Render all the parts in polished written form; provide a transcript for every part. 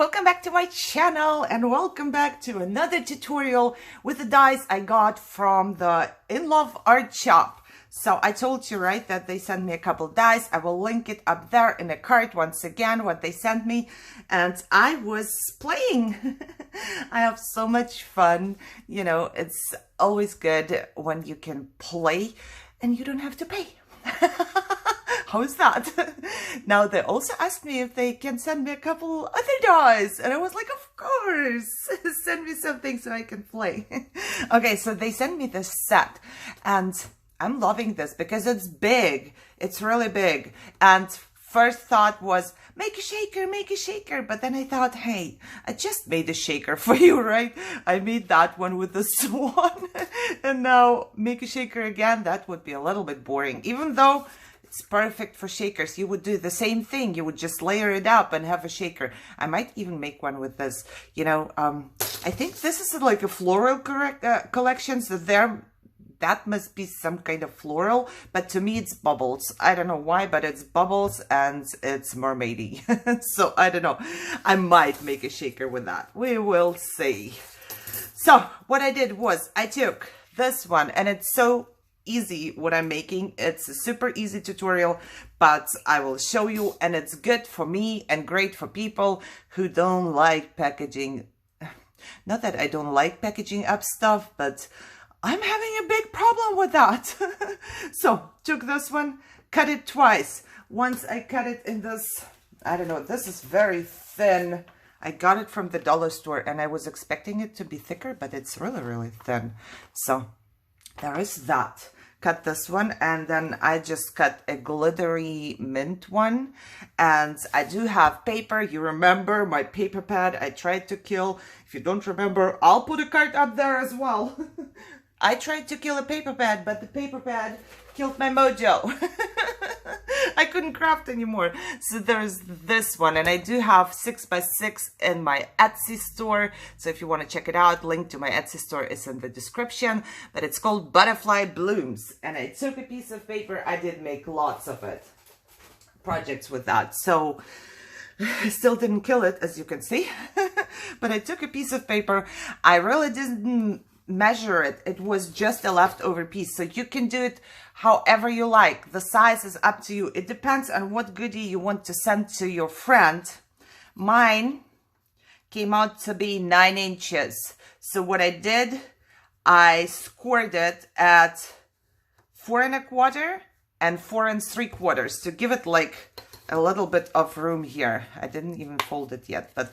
welcome back to my channel and welcome back to another tutorial with the dies I got from the InLoveArt shop. So I told you, right, that they sent me a couple dies. I will link it up there in the card once again, what they sent me. And I was playing. I have so much fun. You know, it's always good when you can play and you don't have to pay. How's that? Now, they also asked me if they can send me a couple other dies. And I was like, of course, send me something so I can play. Okay, so they sent me this set. And I'm loving this because it's big. It's really big. And first thought was, make a shaker, make a shaker. But then I thought, hey, I just made a shaker for you, right? I made that one with the swan. And now make a shaker again. That would be a little bit boring. Even though it's perfect for shakers. You would do the same thing. You would just layer it up and have a shaker. I might even make one with this. You know, I think this is like a floral collection. So that must be some kind of floral. But to me, it's bubbles. I don't know why, but it's bubbles and it's mermaidy. So I don't know. I might make a shaker with that. We will see. So what I did was I took this one, and it's so easy what I'm making. It's a super easy tutorial, but I will show you, and it's good for me and great for people who don't like packaging. Not that I don't like packaging up stuff, but I'm having a big problem with that. So took this one, cut it twice. Once I cut it in this, I don't know, this is very thin. I got it from the dollar store and I was expecting it to be thicker, but it's really, really thin. So there is that. Cut this one, and then I just cut a glittery mint one. And I do have paper. You remember my paper pad I tried to kill. If you don't remember, I'll put a card up there as well. I tried to kill a paper pad, but the paper pad killed my mojo. I couldn't craft anymore. So there's this one, and I do have 6x6 in my Etsy store. So if you want to check it out, link to my Etsy store is in the description. But it's called Butterfly Blooms. And I took a piece of paper. I did make lots of projects with that. So I still didn't kill it, as you can see. But I took a piece of paper. I really didn't measure it. It was just a leftover piece, so you can do it however you like. The size is up to you. It depends on what goodie you want to send to your friend. Mine came out to be 9 inches. So what I did, I scored it at 4 1/4 and 4 3/4 to give it like a little bit of room here. I didn't even fold it yet, but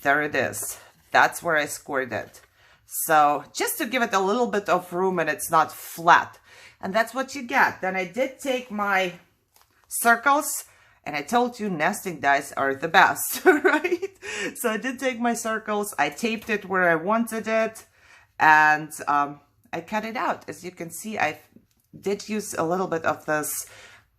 there it is. That's where I scored it. So just to give it a little bit of room and it's not flat. And that's what you get. Then I did take my circles, and I told you nesting dies are the best, right? So I did take my circles. I taped it where I wanted it, and I cut it out. As you can see, I did use a little bit of this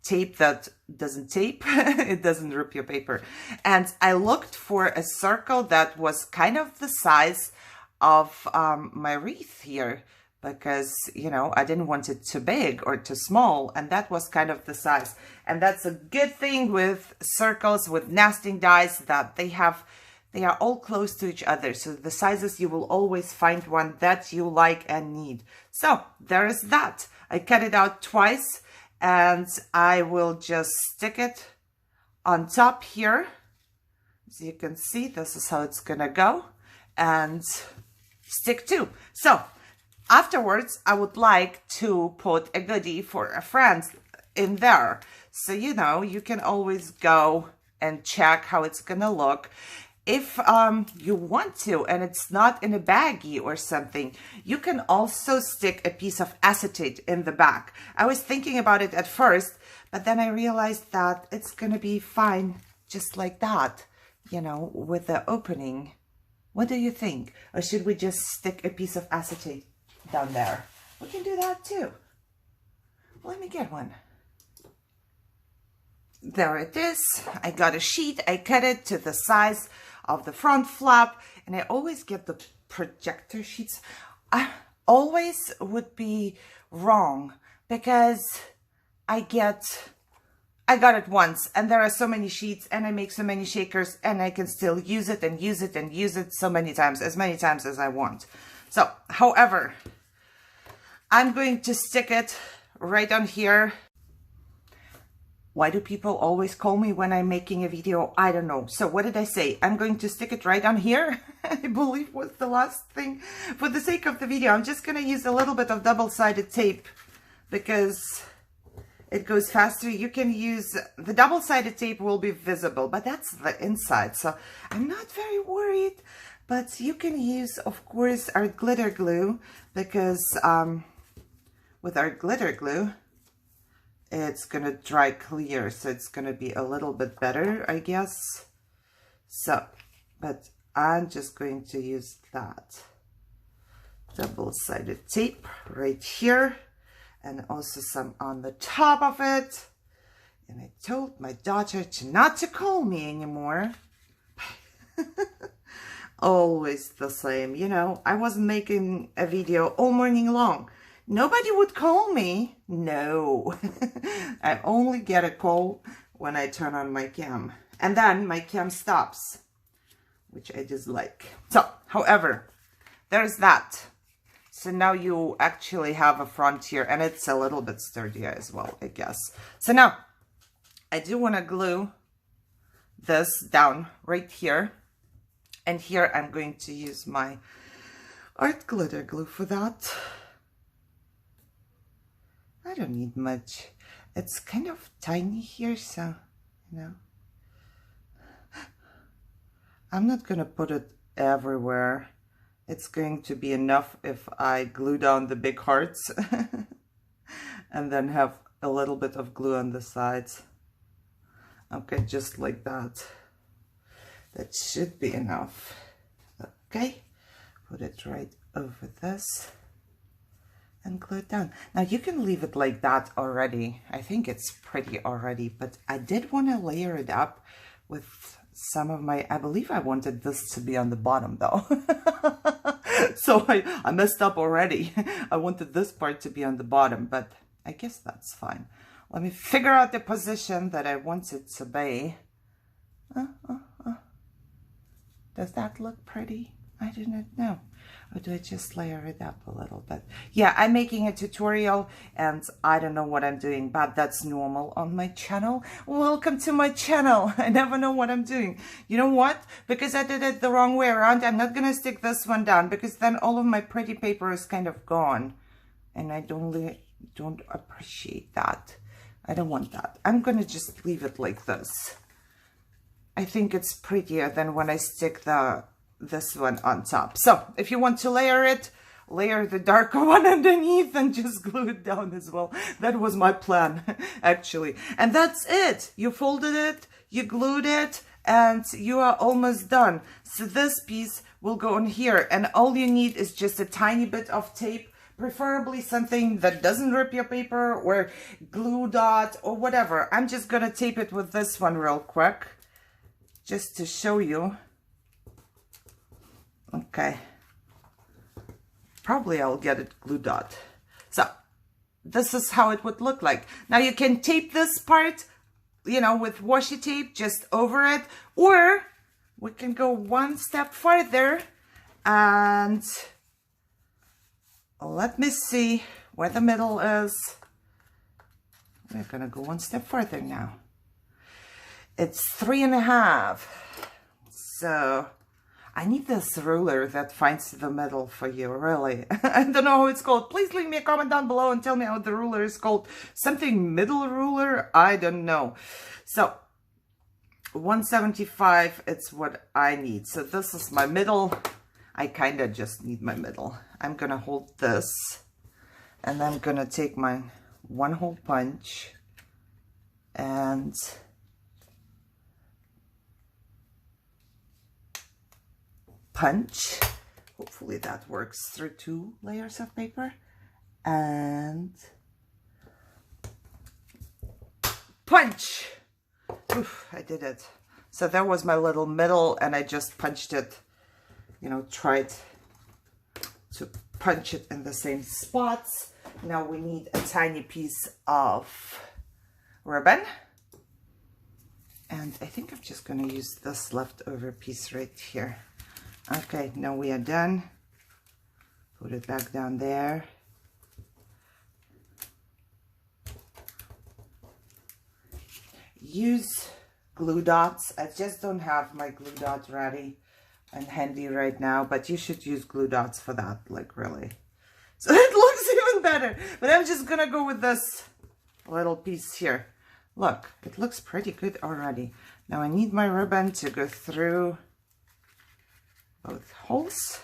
tape that doesn't tape. It doesn't rip your paper. And I looked for a circle that was kind of the size of my wreath here, because, you know, I didn't want it too big or too small, and that was kind of the size. And that's a good thing with circles, with nesting dies, that they are all close to each other. So the sizes, you will always find one that you like and need. So there is that. I cut it out twice, and I will just stick it on top here. As you can see, this is how it's gonna go. And stick to. So afterwards, I would like to put a goodie for a friend in there. So, you know, you can always go and check how it's gonna look. If you want to, and it's not in a baggie or something, you can also stick a piece of acetate in the back. I was thinking about it at first, but then I realized that it's gonna be fine just like that, you know, with the opening. What do you think? Or should we just stick a piece of acetate down there? We can do that too. Let me get one. There it is. I got a sheet. I cut it to the size of the front flap. And I always get the projector sheets. I always would be wrong because I get I got it once, and there are so many sheets, and I make so many shakers, and I can still use it and use it and use it so many times as I want. So, however, I'm going to stick it right on here. Why do people always call me when I'm making a video? I don't know. So what did I say? I'm going to stick it right on here. I believe was the last thing. For the sake of the video, I'm just going to use a little bit of double-sided tape because it goes faster. You can use the double-sided tape will be visible, but that's the inside. So I'm not very worried, but you can use, of course, our glitter glue because with our glitter glue, it's gonna dry clear, so it's gonna be a little bit better, I guess. So, but I'm just going to use that double-sided tape right here, and also some on the top of it. And I told my daughter not to call me anymore. Always the same, you know. I wasn't making a video all morning long. Nobody would call me. No. I only get a call when I turn on my cam. And then my cam stops, which I dislike. So, however, there's that. So now you actually have a front here, and it's a little bit sturdier as well, I guess. So now, I do want to glue this down right here. And here I'm going to use my art glitter glue for that. I don't need much. It's kind of tiny here, so, you know. I'm not going to put it everywhere. It's going to be enough if I glue down the big hearts and then have a little bit of glue on the sides. Okay, just like that. That should be enough. Okay, put it right over this. And glue it down. Now you can leave it like that already. I think it's pretty already, but I did want to layer it up with some of my, I believe I wanted this to be on the bottom though. So I messed up already. I wanted this part to be on the bottom, but I guess that's fine. Let me figure out the position that I want it to be. Does that look pretty? I do not know. Or do I just layer it up a little bit? Yeah, I'm making a tutorial and I don't know what I'm doing, but that's normal on my channel. Welcome to my channel. I never know what I'm doing. You know what? Because I did it the wrong way around, I'm not going to stick this one down because then all of my pretty paper is kind of gone. And I don't appreciate that. I don't want that. I'm going to just leave it like this. I think it's prettier than when I stick this one on top. So if you want to layer it, layer the darker one underneath and just glue it down as well. That was my plan, actually. And that's it. You folded it, you glued it, and you are almost done. So this piece will go on here, and all you need is just a tiny bit of tape, preferably something that doesn't rip your paper, or glue dot or whatever. I'm just gonna tape it with this one real quick, just to show you. Okay, probably I'll get it glue dot. So this is how it would look like. Now you can tape this part, you know, with washi tape just over it, or we can go one step further and let me see where the middle is. We're gonna go one step further now. It's 3.5. So I need this ruler that finds the middle for you, really. I don't know how it's called. Please leave me a comment down below and tell me how the ruler is called. Something middle ruler? I don't know. So 175, it's what I need. So this is my middle. I kind of just need my middle. I'm going to hold this, and I'm going to take my 1-hole punch and punch. Hopefully that works through 2 layers of paper. And punch. Oof, I did it. So that was my little middle, and I just punched it, you know, tried to punch it in the same spots. Now we need a tiny piece of ribbon. And I think I'm just going to use this leftover piece right here. Okay, now we are done. Put it back down there. Use glue dots. I just don't have my glue dot ready and handy right now, but you should use glue dots for that, like really. So it looks even better, but I'm just gonna go with this little piece here. Look, it looks pretty good already. Now I need my ribbon to go through both holes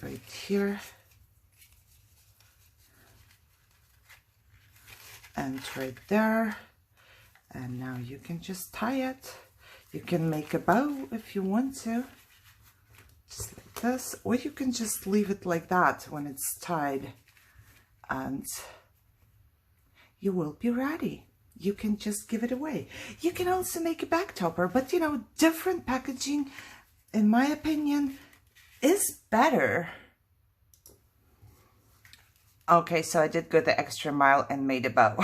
right here and right there. And now you can just tie it. You can make a bow if you want to, just like this, or you can just leave it like that when it's tied, and you will be ready. You can just give it away. You can also make a back topper, but you know, different packaging, in my opinion, is better. Okay, so I did go the extra mile and made a bow.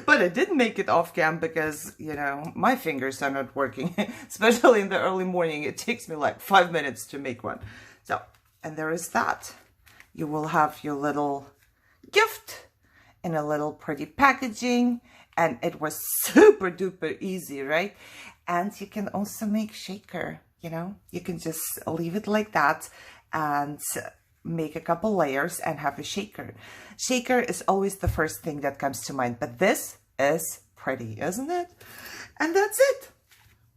But I didn't make it off cam because, you know, my fingers are not working, especially in the early morning. It takes me like 5 minutes to make one. So, and there is that. You will have your little gift in a little pretty packaging, and it was super duper easy, right? And you can also make shaker, you know, you can just leave it like that and make a couple layers and have a shaker. Shaker is always the first thing that comes to mind, but this is pretty, isn't it? And that's it.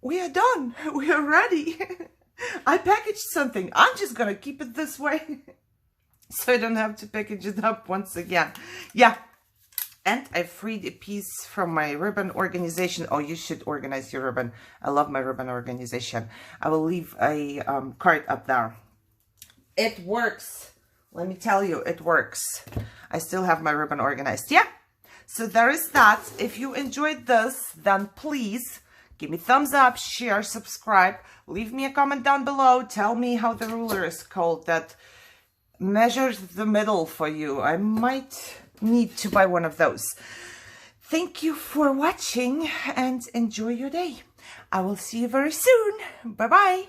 We are done. We are ready. I packaged something. I'm just gonna keep it this way so I don't have to package it up once again. Yeah. And I freed a piece from my ribbon organization. Oh, you should organize your ribbon. I love my ribbon organization. I will leave a card up there. It works. Let me tell you, it works. I still have my ribbon organized. Yeah. So there is that. If you enjoyed this, then please give me thumbs up, share, subscribe. Leave me a comment down below. Tell me how the ruler is called that measures the middle for you. I might need to buy one of those. Thank you for watching and enjoy your day. I will see you very soon. Bye-bye.